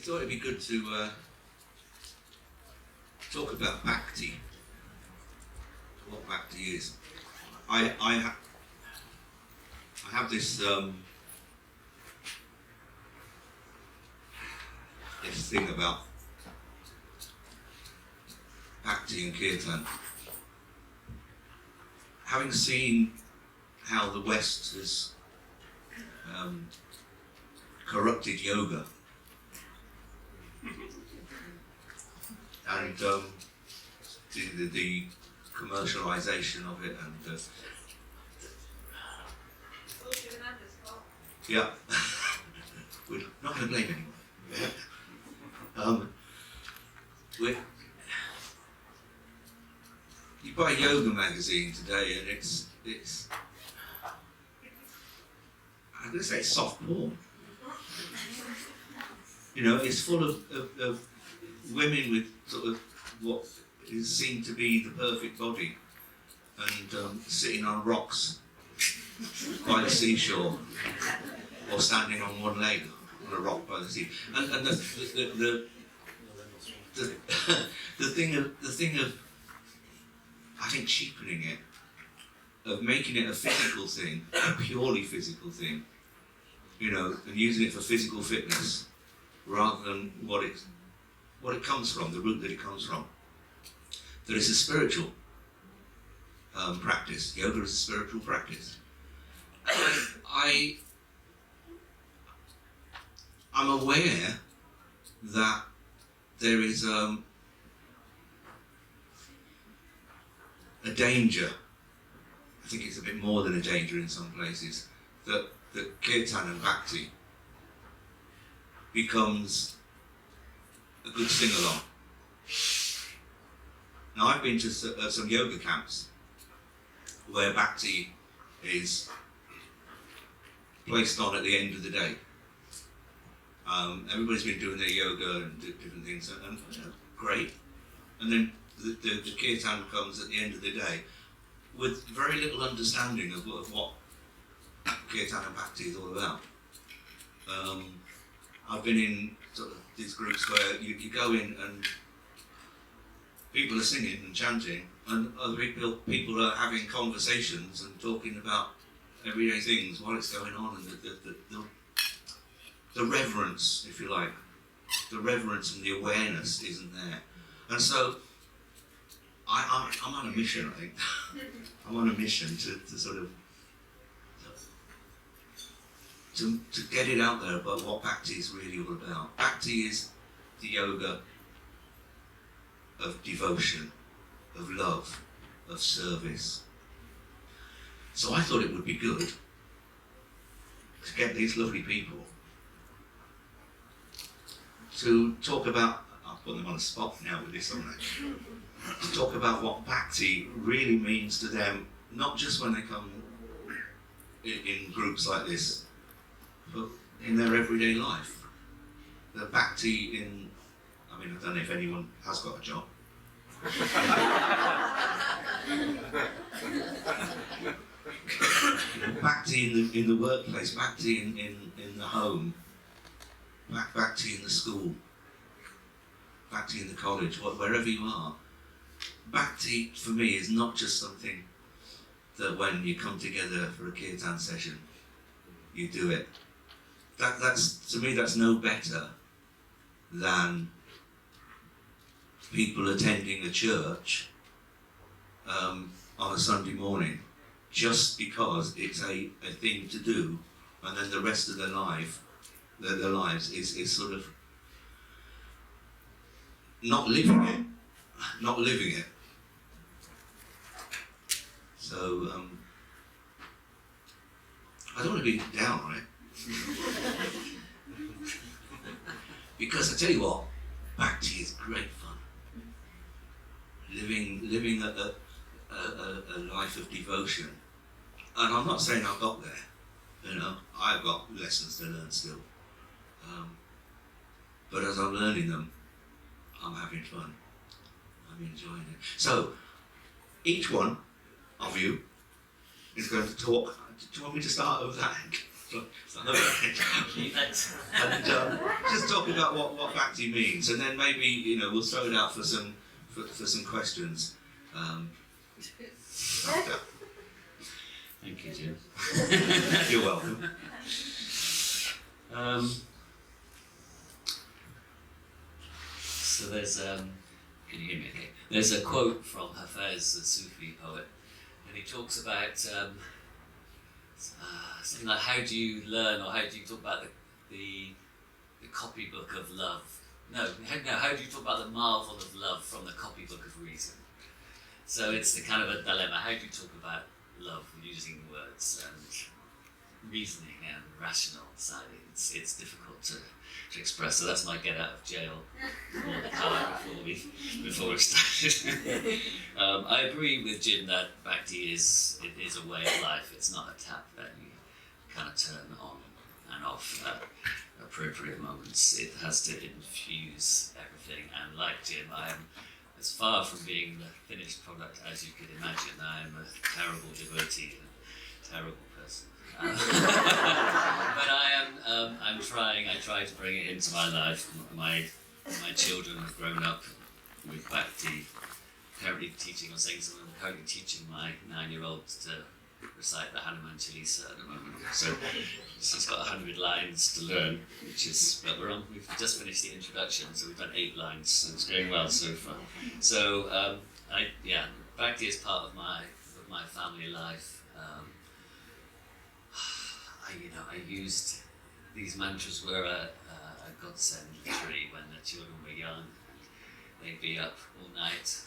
thought it'd be good to talk about Bhakti, what Bhakti is. I have this this thing about Bhakti and Kirtan. Having seen how the West has corrupted yoga and the commercialization of it, and yeah, we're not going to blame anyone. You buy a yoga magazine today, and it's I'm going to say soft porn. You know, it's full of women with sort of what is seen to be the perfect body, and sitting on rocks by the seashore, or standing on one leg on a rock by the sea. And the thing of I think cheapening it, of making it a physical thing, a purely physical thing, you know, and using it for physical fitness rather than what it comes from, the root that it comes from. That it's a spiritual practice. Yoga is a spiritual practice. I'm aware that there is a danger. I think it's a bit more than a danger in some places, that Kirtan and Bhakti becomes a good sing-along. Now, I've been to some yoga camps where Bhakti is placed on at the end of the day. Everybody's been doing their yoga and different things, and great. And then the Kirtan comes at the end of the day with very little understanding of what Kirtan and Bhakti is all about. I've been in sort of these groups where you go in and people are singing and chanting, and other people are having conversations and talking about everyday things while it's going on, and the reverence, if you like, the reverence and the awareness isn't there. And so I'm on a mission, I think. I'm on a mission to sort of to get it out there about what Bhakti is really all about. Bhakti is the yoga of devotion, of love, of service. So I thought it would be good to get these lovely people to talk about, I'll put them on the spot now with this, haven't I? To talk about what Bhakti really means to them, not just when they come in groups like this, but in their everyday life. The Bhakti in, I mean, I don't know if anyone has got a job. Bhakti in the workplace, Bhakti in the home, Bhakti in the school, Bhakti in the college, wherever you are. Bhakti for me is not just something that when you come together for a Kirtan session, you do it. That's to me, that's no better than people attending a church on a Sunday morning just because it's a thing to do, and then the rest of their lives is sort of not living it. So I don't want to be down on it. Because I tell you what, Bhakti is great fun. Living a life of devotion. And I'm not saying I've got there, you know, I've got lessons to learn still. But as I'm learning them, I'm having fun. I'm enjoying it. So, each one of you is going to talk. Do you want me to start with that? And just talk about what Bhakti means, and then maybe we'll throw it out for some questions. After. Thank you, Jim. You're welcome. So there's can you hear me okay? There's a quote from Hafez, the Sufi poet, and he talks about something like, how do you learn, or how do you talk about the copybook of love? No, how do you talk about the marvel of love from the copybook of reason? So it's the kind of a dilemma. How do you talk about love using words and reasoning and rational side? It's difficult to express. So that's my get out of jail all the time before we started. I agree with Jim that Bhakti is a way of life. It's not a tap that you kind of turn on and off at appropriate moments. It has to infuse everything. And like Jim, I am as far from being the finished product as you could imagine. I am a terrible devotee and a terrible person. But I'm trying. I try to bring it into my life. My children have grown up with Bhakti, currently teaching or saying something. I'm currently teaching my 9-year-old to recite the Hanuman Chalice at the moment. So she's got 100 lines to learn, but we've just finished the introduction, so we've done 8 lines, so it's going well so far. So Bhakti is part of my family life. I used these mantras were a godsend literally when the children were young. They'd be up all night,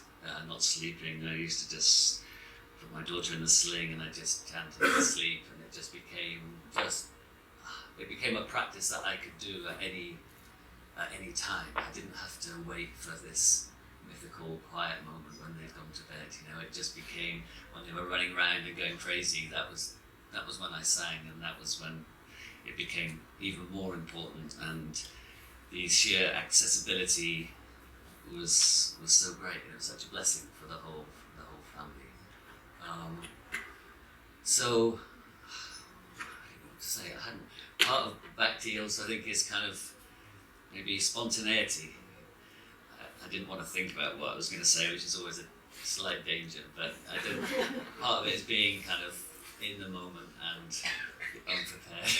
not sleeping. I used to just put my daughter in the sling and I just chanted to sleep, and it just became a practice that I could do at any time. I didn't have to wait for this mythical quiet moment when they'd gone to bed. It just became when they were running around and going crazy. That was when I sang, and that was when it became even more important. And the sheer accessibility was so great. It was such a blessing for the whole family. So I don't know what to say. Part of Bhakti also, I think, is kind of maybe spontaneity. I didn't want to think about what I was going to say, which is always a slight danger, but part of it is being kind of in the moment and unprepared.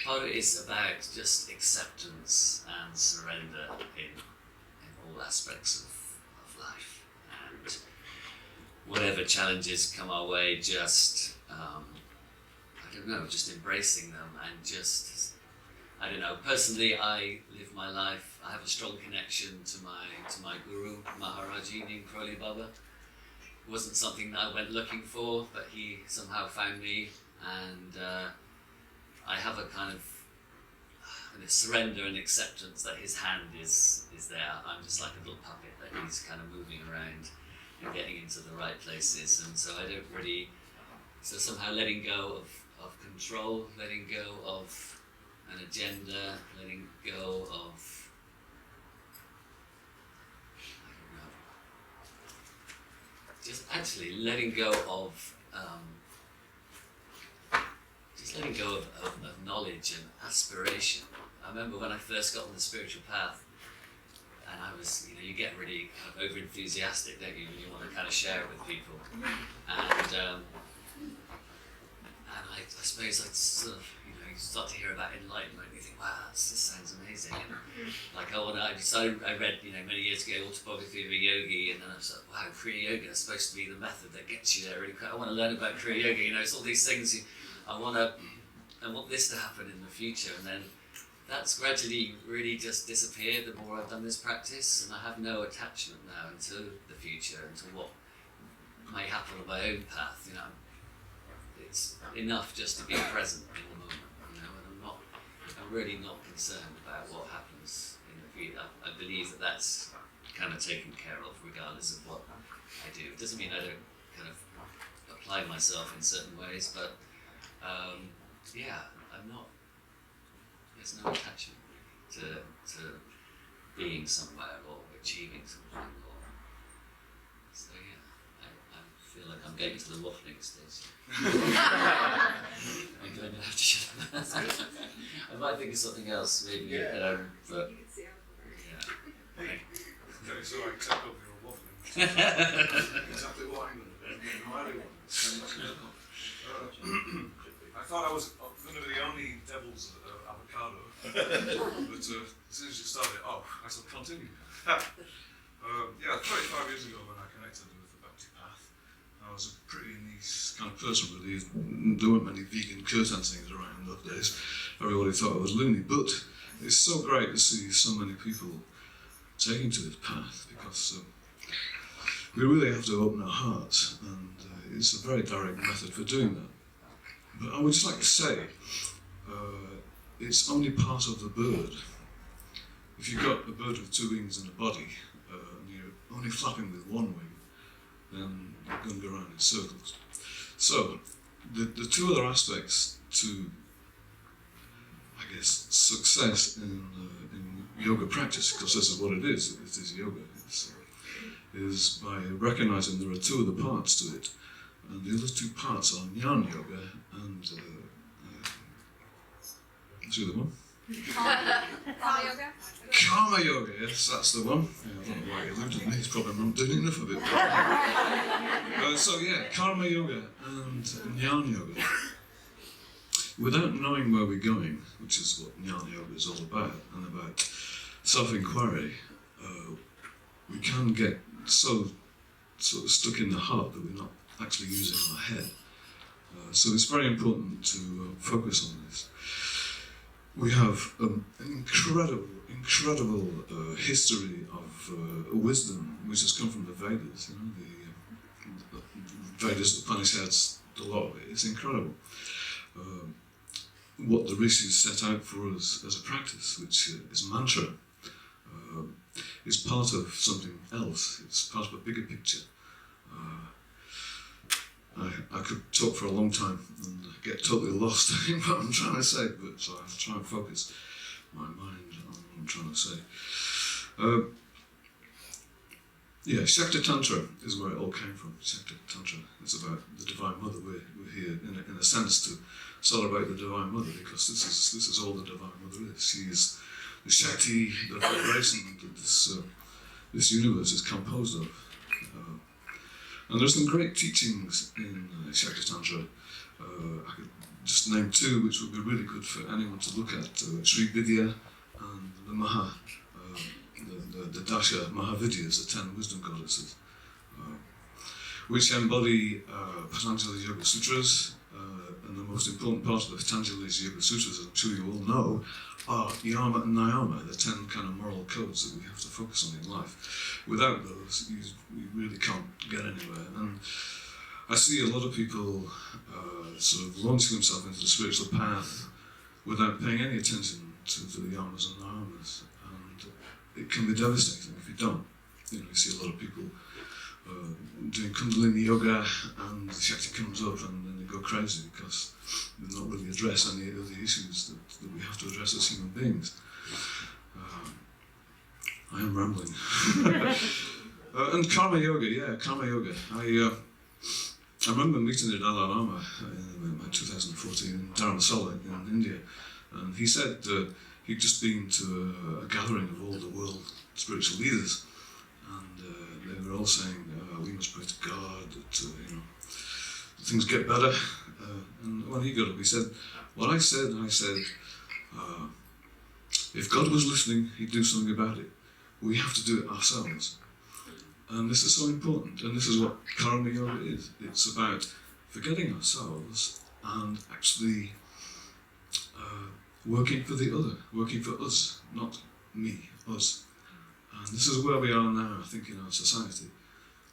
Part of it is about just acceptance and surrender in all aspects of life, and whatever challenges come our way, just just embracing them, and just personally I live my life. I have a strong connection to my guru Maharaji named Crowley Baba. It wasn't something that I went looking for, but he somehow found me, and I have a kind of surrender and acceptance that his hand is there. I'm just like a little puppet that he's kind of moving around and getting into the right places, and so I don't really. So somehow letting go of control, letting go of an agenda, letting go of just actually letting go of knowledge and aspiration. I remember when I first got on the spiritual path, and I was, you get really kind of over enthusiastic, don't you? And you want to kind of share it with people, and I suppose I'd sort of, you start to hear about enlightenment, and you think, wow, this sounds amazing. And I read, many years ago, Autobiography of a Yogi, and then I was like, wow, Kriya Yoga is supposed to be the method that gets you there really quick. I want to learn about Kriya Yoga, it's all these things I want this to happen in the future. And then that's gradually really just disappeared the more I've done this practice, and I have no attachment now to the future and to what may happen on my own path. It's enough just to be present in the moment, and I'm really not concerned about what happens in the future. I believe that that's kind of taken care of regardless of what I do. It doesn't mean I don't kind of apply myself in certain ways, but I'm not. There's no attachment to being somewhere or achieving something. So getting to the waffling stage. I'm going to have to shut up. I might think of something else, maybe. But yeah. Okay, so I accept up your waffling. Exactly what I'm going to do. I thought I was going to be the only devil's avocado, but as soon as you started off, I shall continue. 35 years ago when I connected with the Bhakti path, I was a pretty niche kind of person really. There weren't many vegan Kirtan things around in those days. Everybody thought I was loony, but it's so great to see so many people taking to this path because we really have to open our hearts, and it's a very direct method for doing that. But I would just like to say, it's only part of the bird. If you've got a bird with two wings and a body, and you're only flapping with one wing, then you're going to go around in circles. So, the two other aspects to, I guess, success in yoga practice, because this is what it is yoga, is by recognizing there are two other parts to it, and the other two parts are Jnana Yoga and what's the other one? Karma Yoga? Karma Yoga, yes, that's the one. Yeah, I don't know why he looked at me, he's probably not doing enough of it. Karma Yoga and Jnana Yoga. Without knowing where we're going, which is what Jnana Yoga is all about, and about self-inquiry, we can get so sort of stuck in the heart that we're not actually using our head. So it's very important to focus on this. We have an incredible history of wisdom which has come from the Vedas. You know, the Vedas, the Upanishads, a lot of it. It's incredible. What the rishis set out for us as a practice, which is mantra, is part of something else. It's part of a bigger picture. I could talk for a long time and get totally lost in what I'm trying to say, but so I have to try and focus my mind on what I'm trying to say. Shakti Tantra is where it all came from. Shakti Tantra is about the Divine Mother. We're here in a sense to celebrate the Divine Mother, because this is all the Divine Mother is. She is the Shakti, the vibration that this universe is composed of. And there's some great teachings in Shakti Tantra. I could just name two which would be really good for anyone to look at. Sri Vidya and the Dasha Mahavidyas, the 10 wisdom goddesses, which embody Patanjali's Yoga Sutras. And the most important part of the Patanjali's Yoga Sutras, as I'm sure you all know, are Yama and Niyama, the 10 kind of moral codes that we have to focus on in life. Without those, you really can't get anywhere. And I see a lot of people sort of launching themselves into the spiritual path without paying any attention to the Yamas and Niyamas. And it can be devastating if you don't. You know, you see a lot of people doing Kundalini Yoga, and the Shakti comes up and then they go crazy because they don't really address any of the issues that we have to address as human beings. I am rambling. And Karma Yoga, Karma Yoga. I remember meeting the Dalai Lama in 2014 in Dharamsala in India, and he said he'd just been to a gathering of all the world spiritual leaders, and they were all saying, we must pray to God that things get better. And when he got up, he said, what I said, if God was listening, he'd do something about it. We have to do it ourselves. And this is so important, and this is what Karma Yoga is. It's about forgetting ourselves and actually working for the other, working for us, not me, us. And this is where we are now, I think, in our society.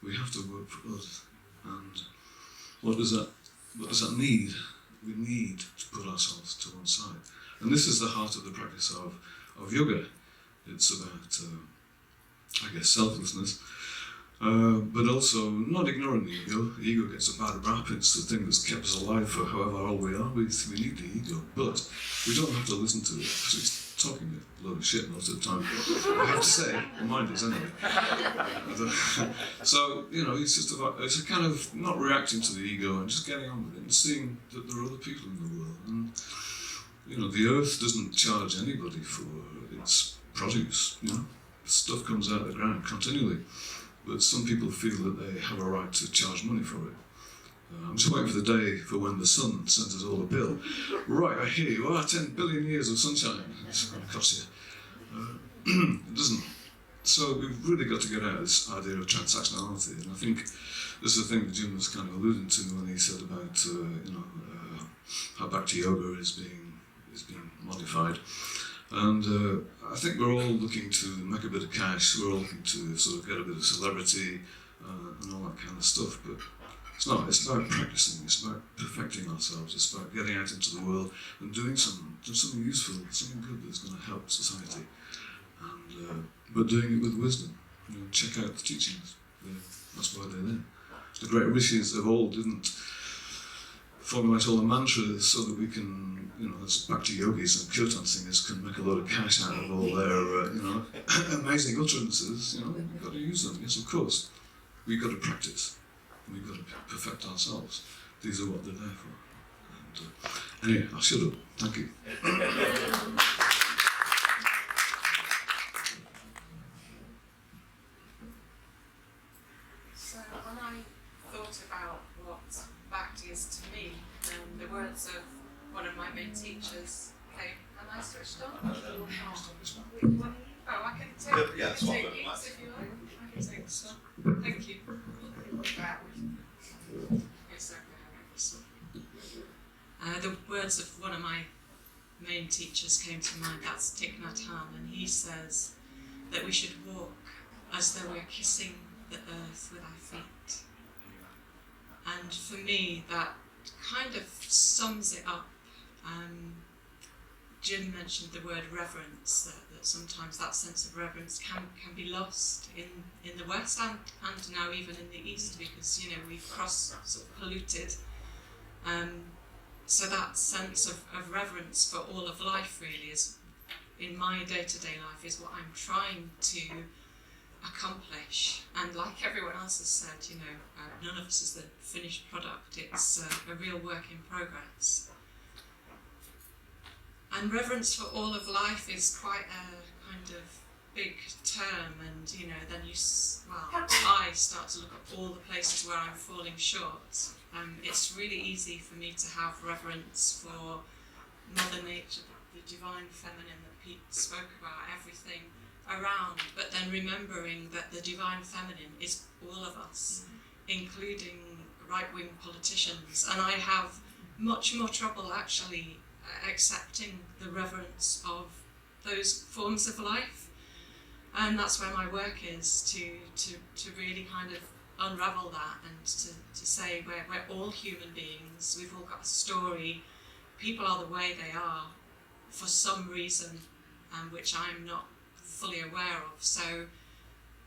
We have to work for us. And what does that need? We need to put ourselves to one side. And this is the heart of the practice of yoga. It's about, selflessness, but also not ignoring the ego. The ego gets a bad rap. It's the thing that's kept us alive for however old we are. We need the ego, but we don't have to listen to it, because talking a load of shit most of the time. I have to say, mine is anyway. So, it's just about, it's a kind of not reacting to the ego and just getting on with it and seeing that there are other people in the world. And, the earth doesn't charge anybody for its produce, Stuff comes out of the ground continually. But some people feel that they have a right to charge money for it. I'm just waiting for the day for when the sun sends us all a bill. Right, I hear you. 10 billion years of sunshine. It's going to cost you. It doesn't. So we've really got to get out of this idea of transactionality. And I think this is the thing that Jim was kind of alluding to when he said about, how Bhakti Yoga is being modified. And I think we're all looking to make a bit of cash. We're all looking to sort of get a bit of celebrity and all that kind of stuff. But it's not. It's about practicing. It's about perfecting ourselves. It's about getting out into the world and doing something useful, something good that's going to help society. And but doing it with wisdom. Check out the teachings. That's why they're there. The great rishis of old didn't formulate all the mantras so that we can, as Bhakti yogis and Kirtan singers can make a lot of cash out of all their, amazing utterances. We've got to use them. Yes, of course. We've got to practice. We've got to perfect ourselves. These are what they're there for. And, anyway, I'll shut up. Thank you. So when I thought about what Bhakti is to me, the words of one of my main teachers came. Am I switched on? Oh, I can take, Yeah, I can take these if you like. I can take this one. Thank you. It's okay. The words of one of my main teachers came to mind. That's Thich Nhat Hanh, and he says that we should walk as though we're kissing the earth with our feet. And for me, that kind of sums it up. Jim mentioned the word reverence, that sometimes that sense of reverence can be lost in the West and now even in the East, because we've polluted. So that sense of reverence for all of life really is, in my day-to-day life, is what I'm trying to accomplish. And like everyone else has said, none of us is the finished product. It's a real work in progress. And reverence for all of life is quite a kind of big term, and then I start to look at all the places where I'm falling short. It's really easy for me to have reverence for Mother Nature, the divine feminine that Pete spoke about, everything around, but then remembering that the divine feminine is all of us, including right-wing politicians. And I have much more trouble actually accepting the reverence of those forms of life, and that's where my work is, to really kind of unravel that and to say we're all human beings. We've all got a story. People are the way they are for some reason, which I'm not fully aware of. So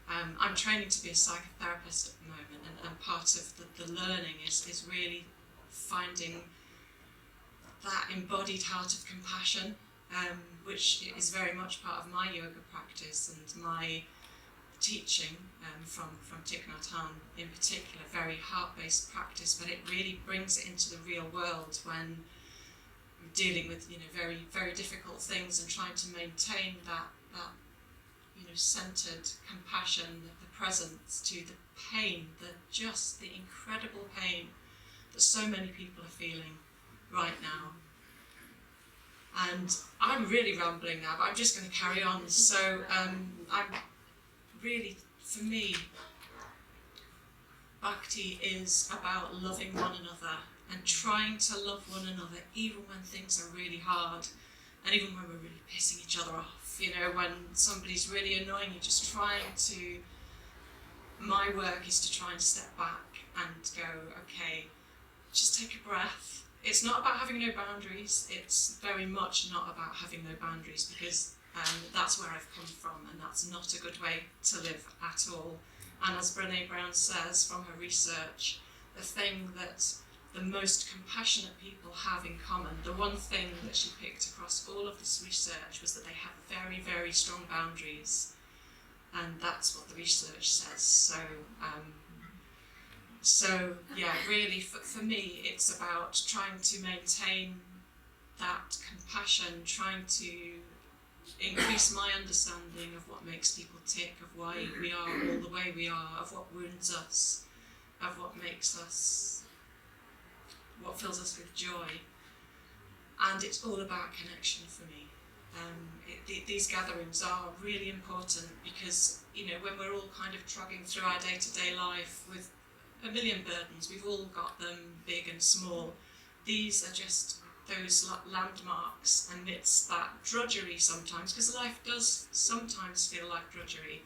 I'm training to be a psychotherapist at the moment, and part of the learning is really finding that embodied heart of compassion, which is very much part of my yoga practice and my teaching from Thich Nhat Hanh in particular, very heart-based practice, but it really brings it into the real world when we're dealing with very, very difficult things and trying to maintain that centered compassion, the presence to the pain, the incredible pain that so many people are feeling right now. And I'm really rambling now, but I'm just going to carry on. So I'm really, for me, Bhakti is about loving one another and trying to love one another even when things are really hard, and even when we're really pissing each other off. When somebody's really annoying you, just trying to, my work is to try and step back and go, okay, just take a breath. It's not about having no boundaries. It's very much not about having no boundaries, because that's where I've come from, and that's not a good way to live at all. And as Brené Brown says from her research, the the most compassionate people have in common. The one thing that she picked across all of this research was that they have very, very strong boundaries, and that's what the research says. So yeah, really for me it's about trying to maintain that compassion, trying to increase my understanding of what makes people tick, of why we are all the way we are, of what wounds us, of what makes us, what fills us with joy. And it's all about connection for me. These gatherings are really important because, you know, when we're all kind of trudging through our day-to-day life with a million burdens, we've all got them, big and small. These are just those landmarks amidst that drudgery sometimes, because life does sometimes feel like drudgery.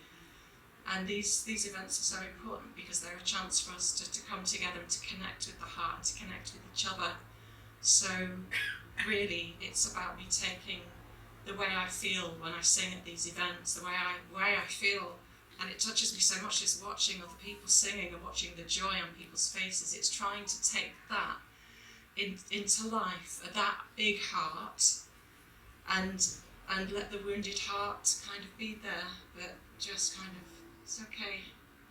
And these events are so important because they're a chance for us to come together and to connect with the heart and to connect with each other. So really it's about me taking the way I feel when I sing at these events, the way I feel, and it touches me so much just watching other people singing and watching the joy on people's faces. It's trying to take that into life, that big heart, and let the wounded heart kind of be there, but just kind of, it's okay,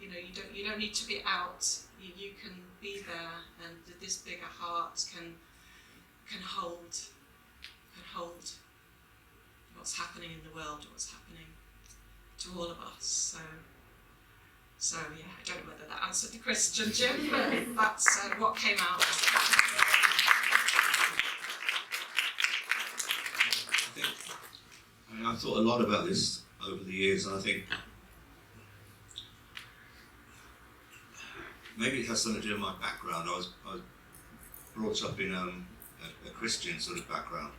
you know, you don't need to be out, you can be there, and this bigger heart can hold what's happening in the world, what's happening to all of us. So yeah, I don't know whether that answered the question, Jim, but that's what came out. I've thought a lot about this over the years, and I think maybe it has something to do with my background. I was brought up in a Christian sort of background,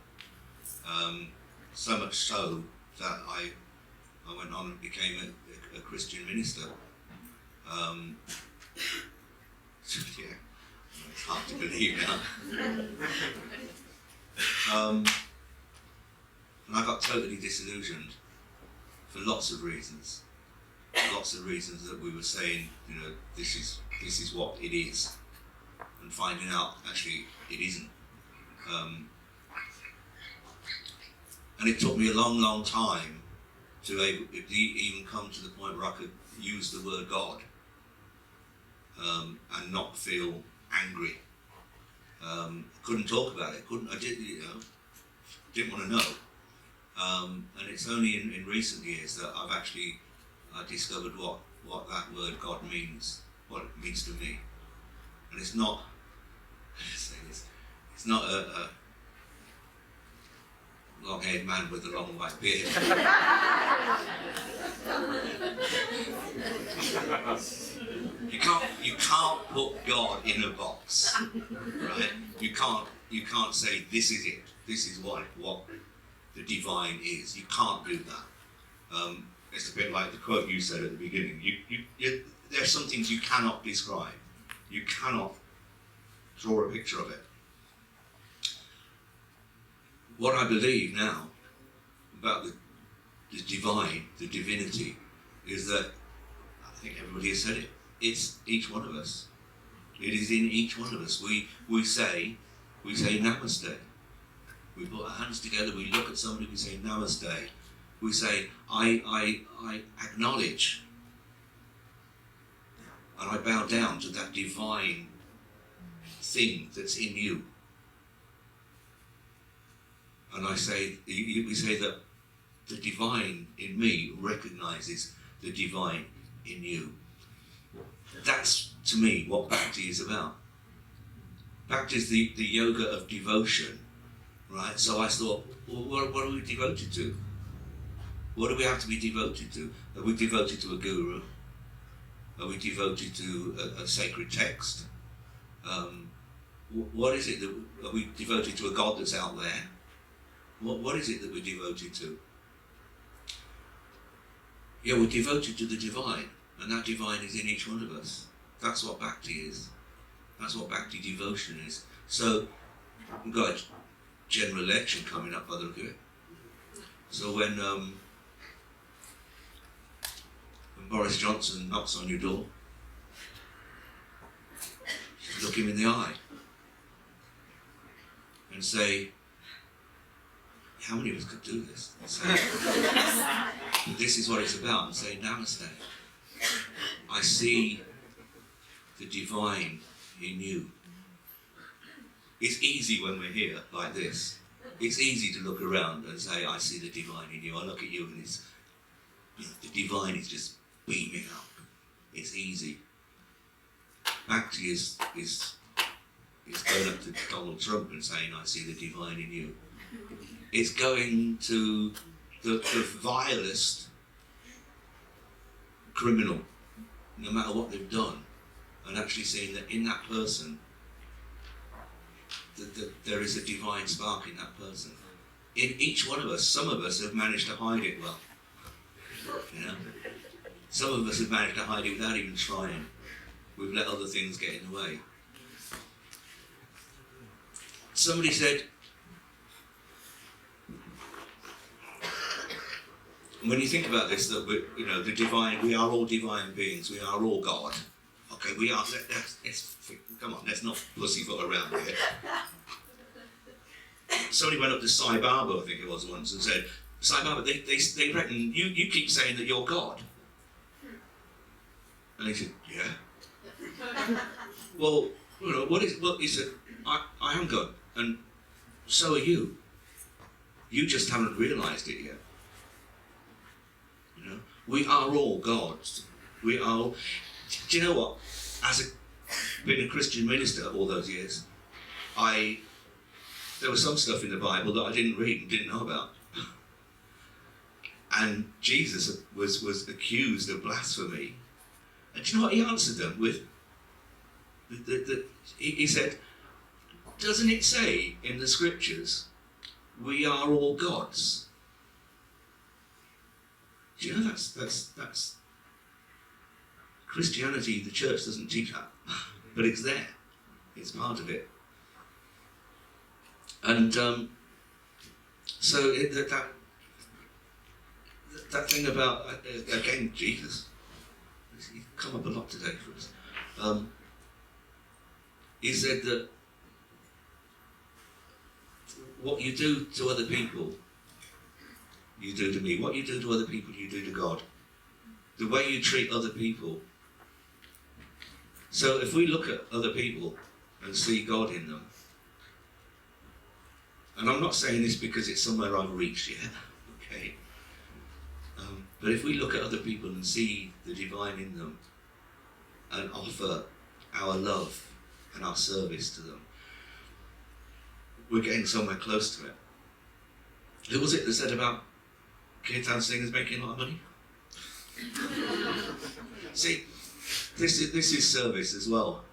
so much so that I went on and became a Christian minister. So yeah, it's hard to believe now. And I got totally disillusioned for lots of reasons that we were saying, you know, this is what it is, and finding out actually it isn't. And it took me a long time to even come to the point where I could use the word God and not feel angry. Couldn't talk about it. Didn't want to know. And it's only in recent years that I've actually discovered what that word God means, what it means to me. And it's not, it's not a long-haired man with a long white beard. You can't put God in a box, right? You can't say this is it. This is what the divine is. You can't do that. It's a bit like the quote you said at the beginning. There are some things you cannot describe. You cannot draw a picture of it. What I believe now about the divine, the divinity, is that, I think everybody has said it, it's each one of us. It is in each one of us. We say namaste. We put our hands together, we look at somebody, we say namaste. We say, I acknowledge and I bow down to that divine thing that's in you. And we say that the divine in me recognizes the divine in you. That's, to me, what Bhakti is about. Bhakti is the yoga of devotion, right? So I thought, well, what are we devoted to? What do we have to be devoted to? Are we devoted to a guru? Are we devoted to a sacred text? What is it that, are we devoted to a God that's out there? What is it that we're devoted to? Yeah, we're devoted to the divine, and that divine is in each one of us. That's what Bhakti is. That's what Bhakti devotion is. So, we've got a general election coming up by the look of it. So when Boris Johnson knocks on your door, just look him in the eye and say, how many of us could do this? And say, this is what it's about, and say, Namaste. I see the divine in you. It's easy when we're here like this. It's easy to look around and say, I see the divine in you. I look at you and it's, the divine is just beaming up. It's easy. Bhakti is going up to Donald Trump and saying, I see the divine in you. It's going to the vilest criminal, no matter what they've done, and actually seeing that in that person, that there is a divine spark in that person. In each one of us, some of us have managed to hide it well. You know? Some of us have managed to hide it without even trying. We've let other things get in the way. Somebody said, when you think about this, that the divine, we are all divine beings, we are all God. Okay, we are. Come on, let's not pussyfoot around here. Somebody went up to Sai Baba, I think it was once, and said, Sai Baba, they reckon you keep saying that you're God. And he said, yeah. Well, what he said, I am God, and so are you. You just haven't realised it yet. We are all gods. We are all... Do you know what? Being a Christian minister all those years, there was some stuff in the Bible that I didn't read and didn't know about. And Jesus was accused of blasphemy. And do you know what he answered them with? He said, doesn't it say in the scriptures, we are all gods? Do you know that's Christianity, the church doesn't teach that, but it's there. It's part of it. And so that thing about, again, Jesus, he's come up a lot today for us. He said that what you do to other people, you do to me. What you do to other people, you do to God. The way you treat other people. So if we look at other people and see God in them, and I'm not saying this because it's somewhere I've reached yet, okay? But if we look at other people and see the divine in them and offer our love and our service to them, we're getting somewhere close to it. Who was it that said about Kirtan singers making a lot of money? See, this is service as well.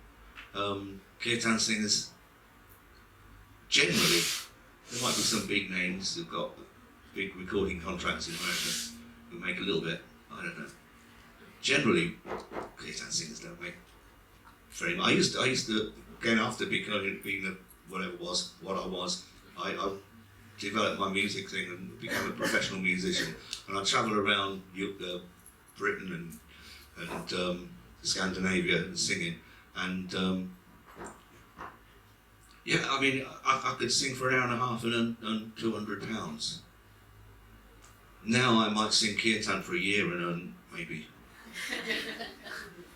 Kirtan singers, generally, there might be some big names who've got big recording contracts in America who make a little bit, I don't know. Generally, Kirtan singers don't make very much. I used to, again, after being whatever it was, what I was, I developed my music thing and became a professional musician. And I travel around Britain and Scandinavia and singing. And yeah, I mean, I could sing for an hour and a half and earn £200. Now I might sing Kirtan for a year and earn maybe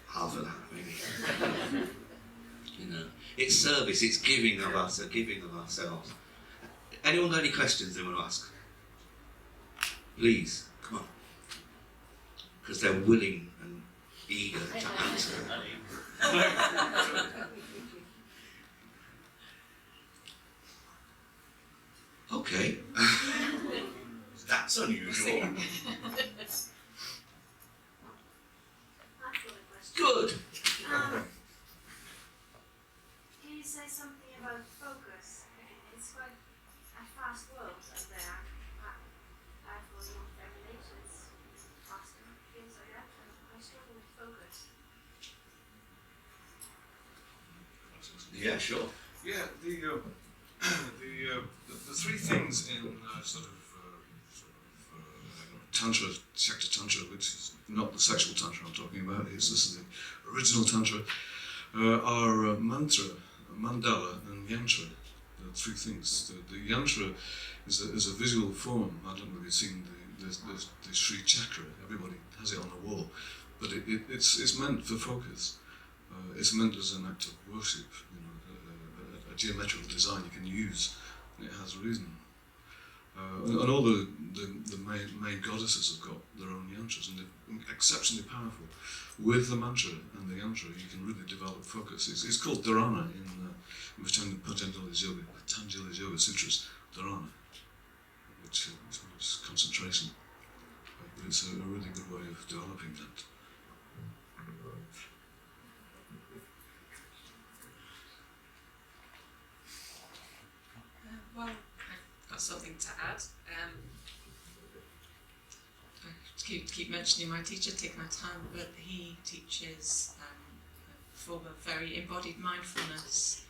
half of that, maybe. You know, it's service, it's giving of ourselves. Anyone got any questions they want to ask? Please, come on. Because they're willing and eager to answer. Okay. That's unusual. Good. Can you say something about focus? It's quite a fast world out there. I've got no regulations, faster, things like that, and I struggle with focus. Yeah, sure. Yeah, the three things in Tantra, Sector Tantra, which is not the sexual Tantra I'm talking about, this is the original Tantra, are mantra, mandala and yantra. three things. The yantra is a visual form. I don't know if you've seen the Sri Chakra. Everybody has it on the wall, but it's meant for focus. It's meant as an act of worship. You know, a geometrical design you can use, and it has a reason. And all the main goddesses have got their own yantras, and they're exceptionally powerful. With the mantra and the yantra, you can really develop focus. It's called dharana in Patanjali's Yoga Sutras, dharana, which is concentration. But it's a really good way of developing that. Well, I've got something to add. I keep mentioning my teacher, Thich Nhat Hanh, but he teaches a form of very embodied mindfulness.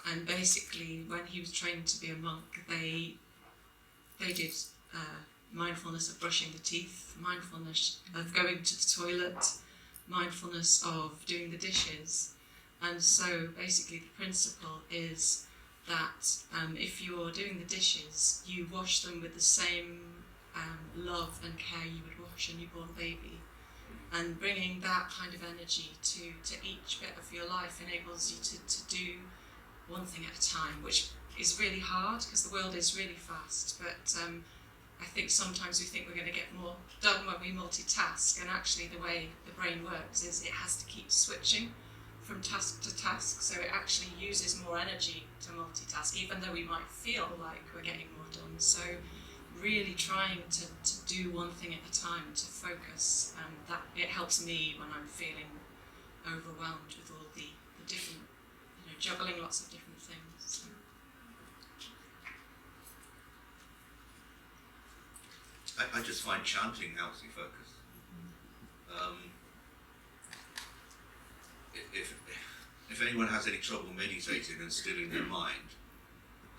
And basically, when he was trained to be a monk, they did mindfulness of brushing the teeth, mindfulness of going to the toilet, mindfulness of doing the dishes. And so basically the principle is that if you're doing the dishes, you wash them with the same love and care you would wash a newborn baby. And bringing that kind of energy to each bit of your life enables you to do one thing at a time, which is really hard because the world is really fast. But I think sometimes we think we're going to get more done when we multitask, and actually the way the brain works is it has to keep switching from task to task, so it actually uses more energy to multitask, even though we might feel like we're getting more done. So really trying to do one thing at a time, to focus, that it helps me when I'm feeling overwhelmed with all the different, juggling lots of different things. I just find chanting helps me focus. If anyone has any trouble meditating and stilling their mind,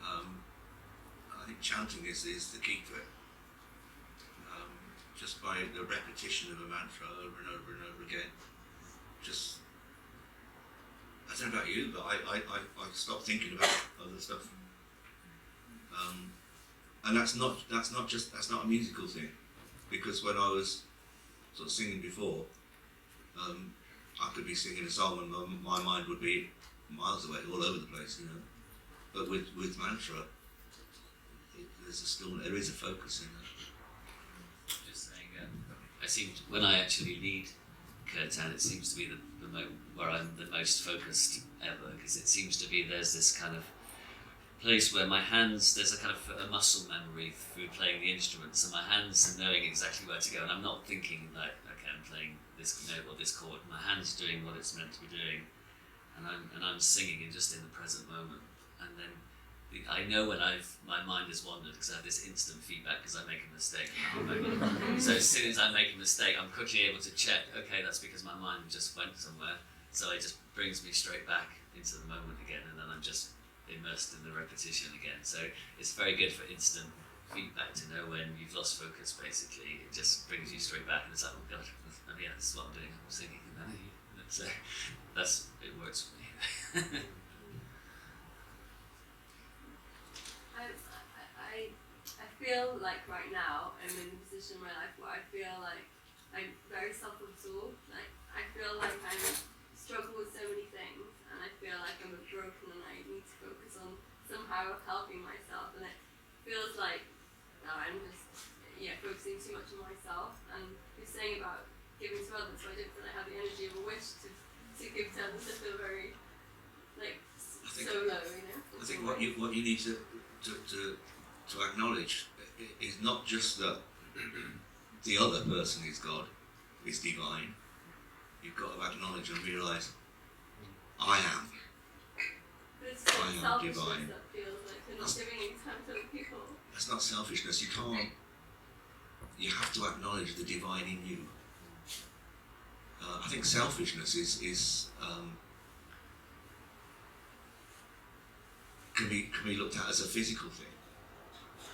I think chanting is the key to it. Just by the repetition of a mantra over and over and over again. Just, I don't know about you, but I stopped thinking about other stuff. And that's not a musical thing, because when I was sort of singing before, I could be singing a song and my mind would be miles away, all over the place, But with mantra, there is a focus in that. Just saying, I seem to, when I actually lead Kirtan, it seems to be the moment where I'm the most focused ever, because it seems to be there's this kind of place where my hands, there's a kind of a muscle memory through playing the instruments, and my hands are knowing exactly where to go, and I'm not thinking like, okay, I'm playing this note or this chord. My hand's doing what it's meant to be doing, and I'm singing and just in the present moment. And then I know when my mind has wandered, because I have this instant feedback because I make a mistake. So as soon as I make a mistake, I'm quickly able to check, okay, that's because my mind just went somewhere. So it just brings me straight back into the moment again, and then I'm just immersed in the repetition again. So it's very good for instant feedback to know when you've lost focus, basically. It just brings you straight back, and it's like, oh God, yeah, this is what I'm doing, I'm singing. So it works for me. I feel like right now I'm in a position in my life where I feel like I'm very self-absorbed. Like I feel like I struggle with so many things, and I feel like I'm broken, and I need to focus on somehow helping myself. And it feels like I'm just focusing too much on myself. And you're saying about giving to others, so I don't feel I have the energy of a wish to give to others. I feel very so low, I think what you need to acknowledge is not just that the other person is God, is divine. You've got to acknowledge and realise, I am. But it's I am divine. That feels like you're not giving any time to other people. That's not selfishness. You can't. You have to acknowledge the divine in you. I think selfishness is can be looked at as a physical thing,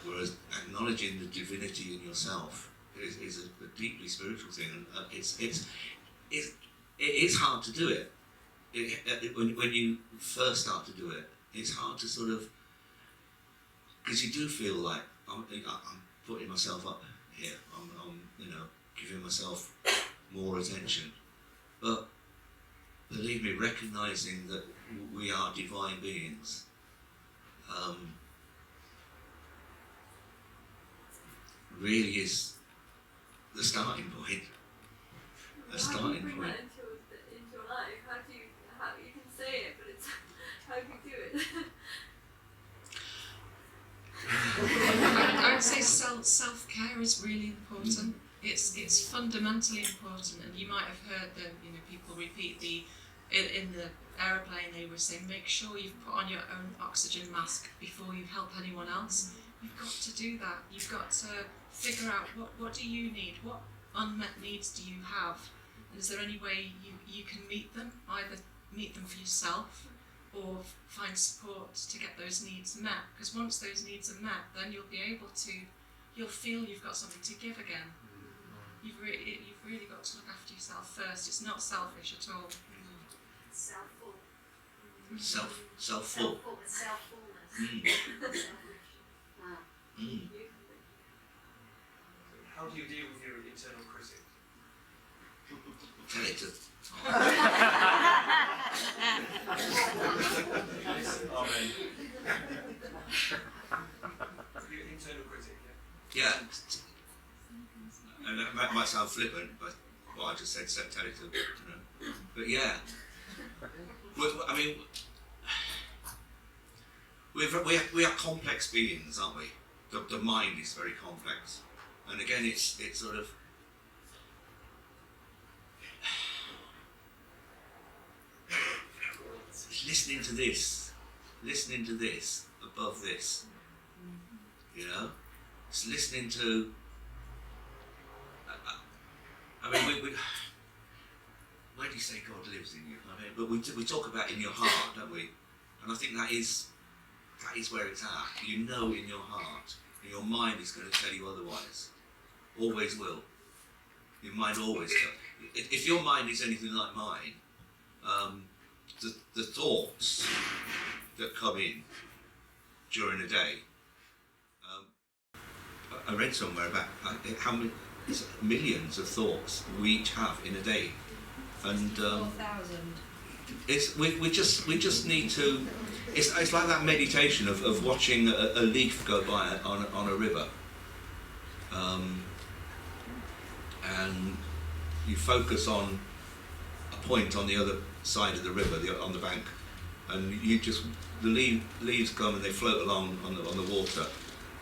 whereas acknowledging the divinity in yourself is a deeply spiritual thing, and it is hard to do it, when you first start to do it, it's hard to sort of, because you do feel like I'm putting myself up here. I'm giving myself more attention. But believe me, recognizing that we are divine beings, really is the starting point. A starting How do you bring point. that into your life? How you can say it, but it's how do you do it? I would say self-care is really important. It's fundamentally important, and you might have heard that people repeat in the aeroplane they were saying, make sure you've put on your own oxygen mask before you help anyone else. You've got to do that. You've got to figure out what do you need, what unmet needs do you have, and is there any way you can meet them, either meet them for yourself or find support to get those needs met, because once those needs are met, then you'll feel you've got something to give again. You've really got to look after yourself first. It's not selfish at all. Self-full. Self-full. Self-fullness. How do you deal with your internal critic? Tell it to. Amen. Your internal critic, Yeah. And that might sound flippant, but what I just said, tell it to. But yeah. I mean, we are complex beings, aren't we? The mind is very complex, and again, it's sort of listening to this above this. It's listening to. I mean, where do you say God lives in you? I mean, but we talk about in your heart, don't we? And I think that is where it's at. In your heart, and your mind is going to tell you otherwise. Always will. Your mind always will. If your mind is anything like mine, the thoughts that come in during the day. I read somewhere about how many millions of thoughts we each have in a day, and 4,000. we just need to. It's like that meditation of watching a leaf go by on a river, and you focus on a point on the other side of the river, on the bank, and the leaves come and they float along on the water,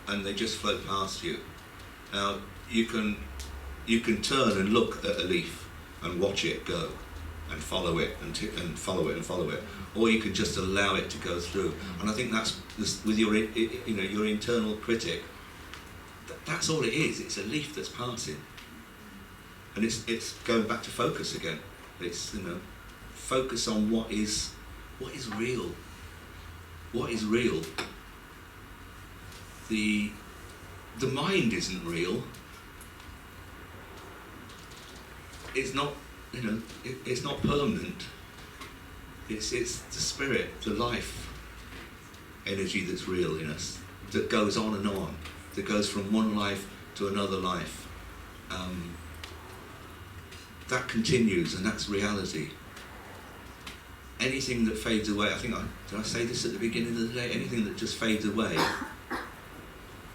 and they just float past you. Now you can turn and look at a leaf and watch it go, and follow it and follow it and follow it, or you can just allow it to go through. And I think that's with your internal critic. That's all it is. It's a leaf that's passing, and it's going back to focus again. It's focus on what is real. What is real? The mind isn't real. It's not, it's not permanent. It's the spirit, the life energy that's real in us, that goes on and on, that goes from one life to another life. That continues, and that's reality. Anything that fades away, did I say this at the beginning of the day? Anything that just fades away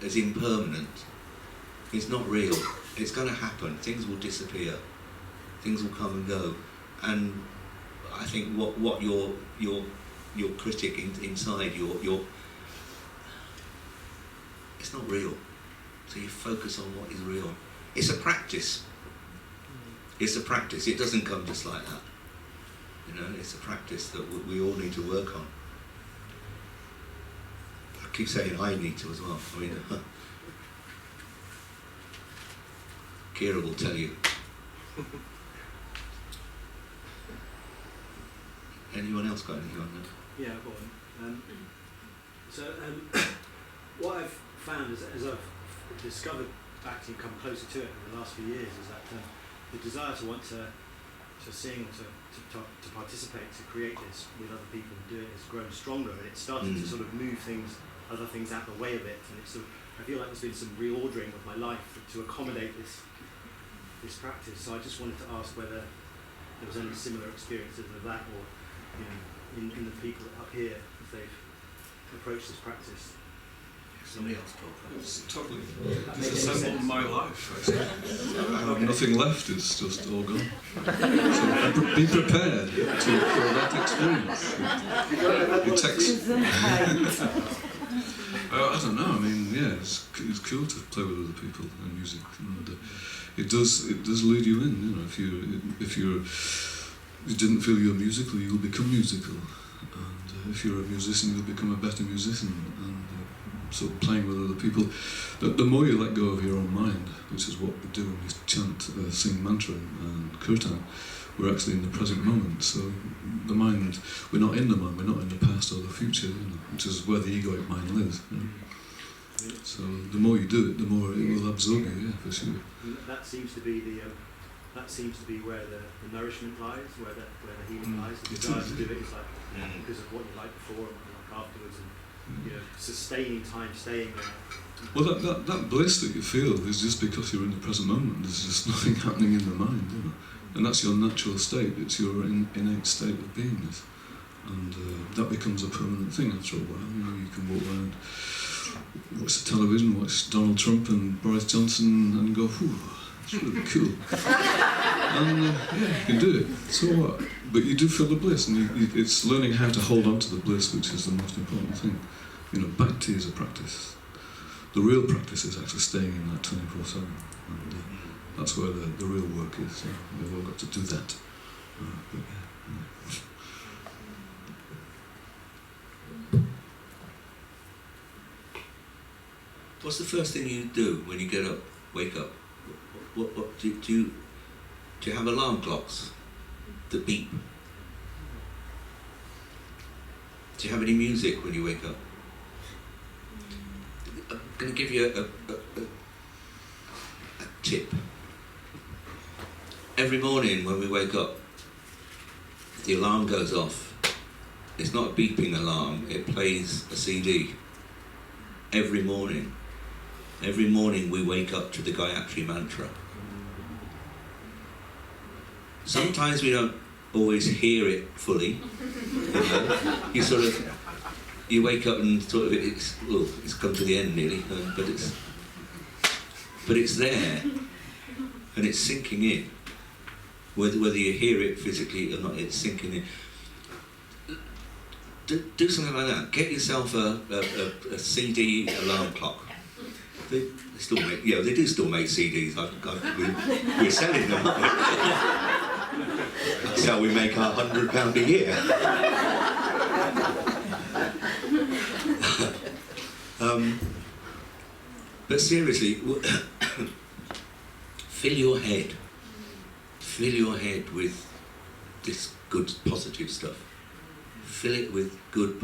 as impermanent is not real. It's going to happen. Things will disappear. Things will come and go. And I think what your critic inside your it's not real. So you focus on what is real. It's a practice. It's a practice. It doesn't come just like that. It's a practice that we all need to work on. I keep saying I need to as well. I mean, Kira will tell you. Anyone else got anything on that? Yeah, I've got one. What I've found is, as I've discovered Bhakti and come closer to it in the last few years, is that the desire to want to sing, to participate, to create this with other people and do it has grown stronger, and it's started to sort of move other things out of the way of it, and it's sort of, I feel like there's been some reordering of my life to accommodate this practice. So I just wanted to ask whether there was any similar experiences of that, or in the people up here as they've approached this practice. Somebody else talk. It's totally disassembled my life. I have nothing left, it's just all gone. So be prepared for that experience. It takes... I don't know, I mean, yeah, it's cool to play with other people and music. And it does lead you in, if you didn't feel you're musical, you'll become musical. And if you're a musician, you'll become a better musician. And sort of playing with other people, the more you let go of your own mind, which is what we do when we chant, sing mantra and kirtan, we're actually in the present moment. So the mind, we're not in the mind, we're not in the past or the future, which is where the egoic mind lives. So the more you do it, the more it will absorb you, yeah, for sure. That seems to be where the nourishment lies, where the healing lies. The desire to do it is like because of what you like before and what you like afterwards, and sustaining time, staying there. Well, that bliss that you feel is just because you're in the present moment. There's just nothing happening in the mind, and that's your natural state. It's your innate state of beingness, and that becomes a permanent thing after a while. You can walk around, watch the television, watch Donald Trump and Boris Johnson, and go, "Whew, it's really cool." And yeah, you can do it. So what? But you do feel the bliss, and it's learning how to hold on to the bliss, which is the most important thing. Bhakti is a practice. The real practice is actually staying in that 24/7, and that's where the real work is. So we've all got to do that. But, yeah. What's the first thing you do when you get up, wake up? What do you have alarm clocks that beep? Do you have any music when you wake up? I'm going to give you a tip. Every morning when we wake up, the alarm goes off. It's not a beeping alarm, it plays a CD. Every morning. Every morning we wake up to the Gayatri mantra. Sometimes we don't always hear it fully. You wake up and sort of it's come to the end nearly, but it's there and it's sinking in. Whether you hear it physically or not, it's sinking in. Do something like that. Get yourself a CD alarm clock. They still make, they do still make CDs. We're selling them, aren't we? That's how we make £100 a year. But seriously, fill your head with this good positive stuff. Fill it with good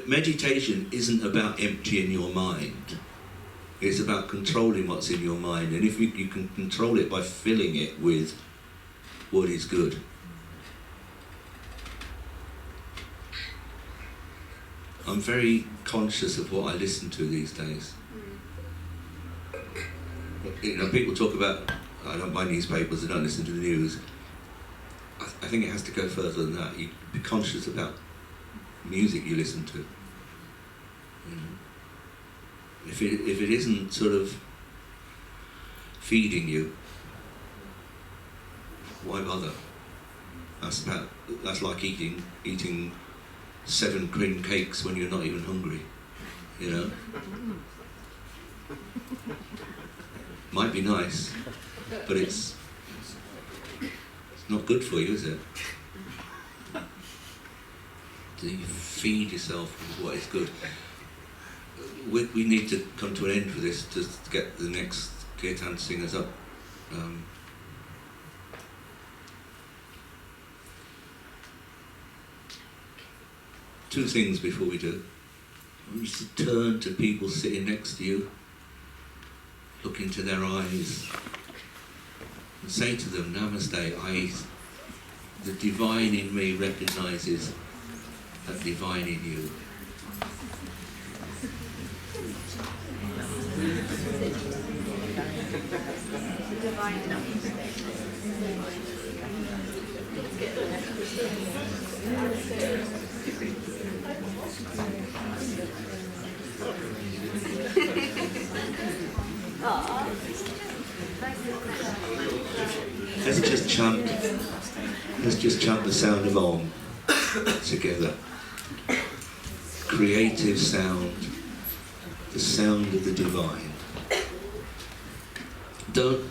meditation isn't about emptying your mind. It's about controlling what's in your mind, and if you can control it by filling it with what is good. I'm very conscious of what I listen to these days. People talk about, I don't buy newspapers, I don't listen to the news. I think it has to go further than that. You be conscious about music you listen to. If it isn't sort of feeding you, why bother? That's like eating 7 cream cakes when you're not even hungry, Might be nice, but it's not good for you, is it? Do you feed yourself with what is good? We need to come to an end for this to get the next Kirtan singers up. Two things before we do. I want you to turn to people sitting next to you, look into their eyes, and say to them, Namaste, the divine in me recognises that divine in you. Let's just chant the sound of Om together. Creative sound, the sound of the divine. Don't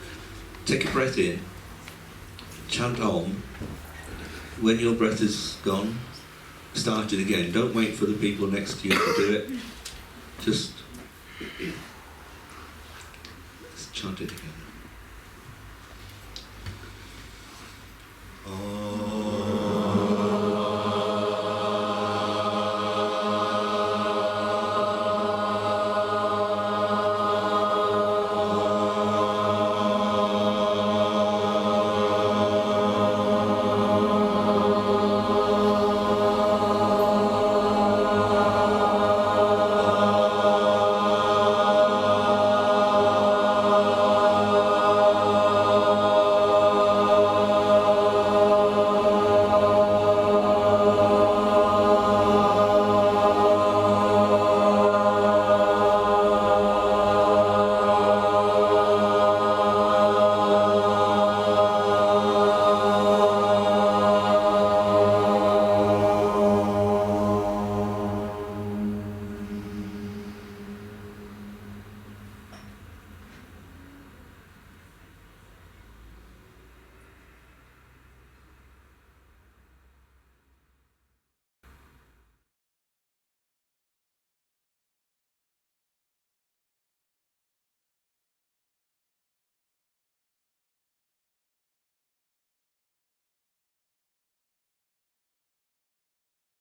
take a breath in, chant Om. When your breath is gone, start it again. Don't wait for the people next to you to do it. Just chant it again. Om.